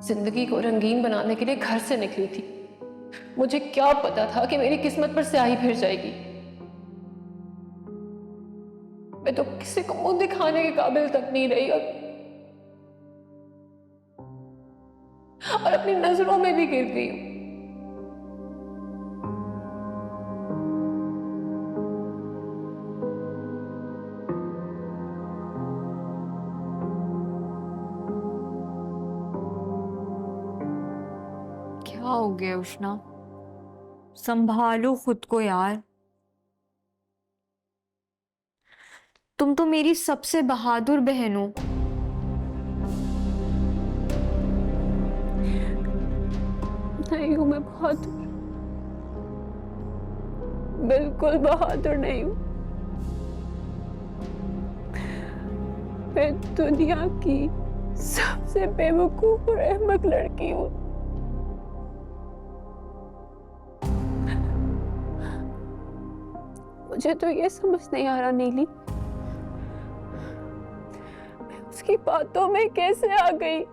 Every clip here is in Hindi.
जिंदगी को रंगीन बनाने के लिए घर से निकली थी। मुझे क्या पता था कि मेरी किस्मत पर स्याही फिर जाएगी। मैं तो किसी को मुंह दिखाने के काबिल तक नहीं रही और अपनी नजरों में भी गिर गई हूं। क्या हो गया उष्णा? संभालो खुद को यार। तुम तो मेरी सबसे बहादुर बहन हो। नहीं हूं मैं बहादुर, बिल्कुल बहादुर नहीं हूं। मैं दुनिया की सबसे बेवकूफ और अहमक लड़की हूं। मुझे तो ये समझ नहीं आ रहा नीली, मैं उसकी बातों में कैसे आ गई।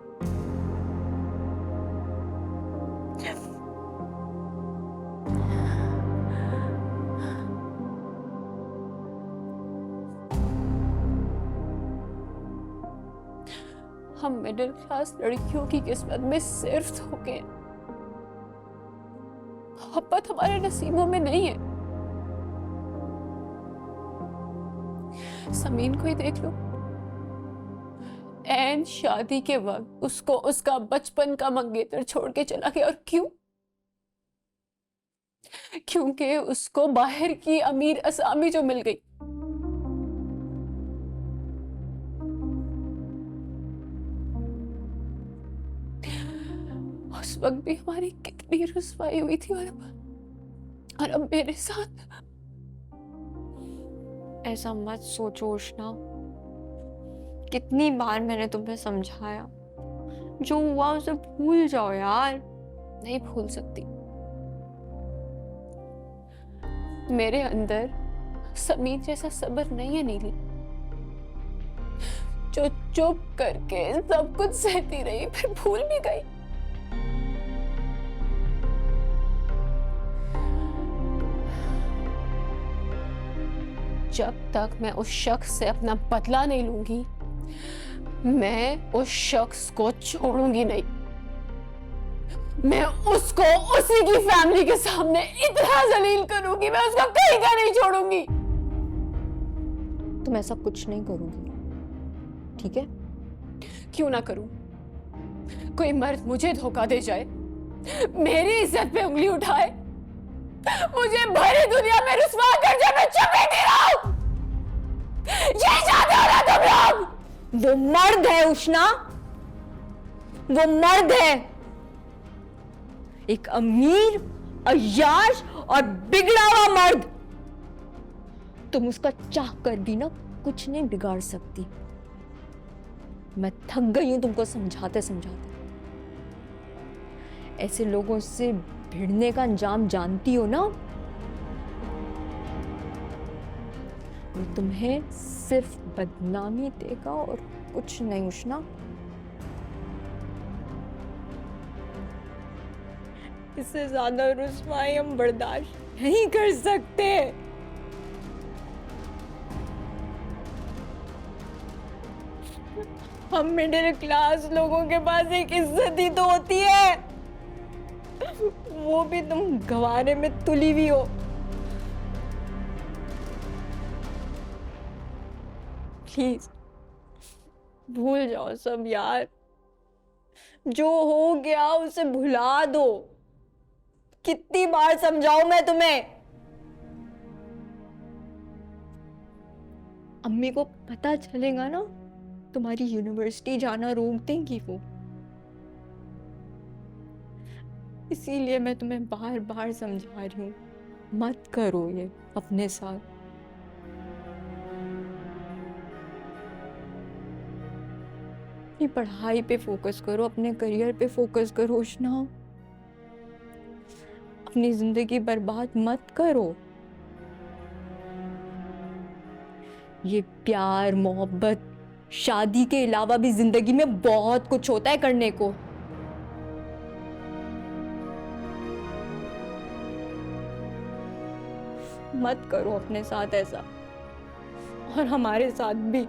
हम मिडिल क्लास लड़कियों की किस्मत में सिर्फ धोखे हैं। मोहब्बत हमारे नसीबों में नहीं है। समीन को ही देख लो, एन शादी के वक्त उसको उसका बचपन का मंगेतर छोड़ के चला गया। और क्यों? क्योंकि उसको बाहर की अमीर असामी जो मिल गई। उस वक्त भी हमारी कितनी रुसवाई हुई थी और अब मेरे साथ। ऐसा मत सोचो उष्णा। कितनी बार मैंने तुम्हें समझाया, जो हुआ उसे भूल जाओ यार। नहीं भूल सकती। मेरे अंदर समीर जैसा सब्र नहीं है नीली, जो चुप करके सब कुछ सहती रही फिर भूल भी गई। जब तक मैं उस शख्स से अपना बदला नहीं लूंगी, मैं उस शख्स को छोड़ूंगी नहीं। मैं उसको उसी की फैमिली के सामने इतना जलील करूंगी, मैं उसको कहीं का नहीं छोड़ूंगी। तुम ऐसा कुछ नहीं करोगी, ठीक है? क्यों ना करूं? कोई मर्द मुझे धोखा दे जाए, मेरी इज्जत पे उंगली उठाए, मुझे भरी दुनिया में रुसवा कर जाए, मैं चुप बैठी रहूं। ये चाहते हो ना तुम लोग? वो मर्द है उष्णा, वो मर्द है। एक अमीर, अय्याश और बिगड़ा हुआ मर्द। तुम उसका चाह कर भी ना कुछ नहीं बिगाड़ सकती। मैं थक गई हूं तुमको समझाते समझाते। ऐसे लोगों से भिड़ने का अंजाम जानती हो ना? वो तुम्हें सिर्फ बदनामी देगा और कुछ नहीं उष्णा। इससे ज्यादा रुसवाई हम बर्दाश्त नहीं कर सकते। हम मिडिल क्लास लोगों के पास एक इज्जत ही तो होती है, वो भी तुम गंवारे में तुली हुई हो। प्लीज भूल जाओ सब यार। जो हो गया उसे भुला दो। कितनी बार समझाऊं मैं तुम्हें? अम्मी को पता चलेगा ना, तुम्हारी यूनिवर्सिटी जाना रोक देंगी वो। इसीलिए मैं तुम्हें बार बार समझा रही हूँ, मत करो ये अपने साथ। अपनी पढ़ाई पे फोकस करो, अपने करियर पे फोकस करो उष्णा। अपनी जिंदगी बर्बाद मत करो। ये प्यार, मोहब्बत, शादी के अलावा भी जिंदगी में बहुत कुछ होता है करने को। मत करो अपने साथ ऐसा, और हमारे साथ भी।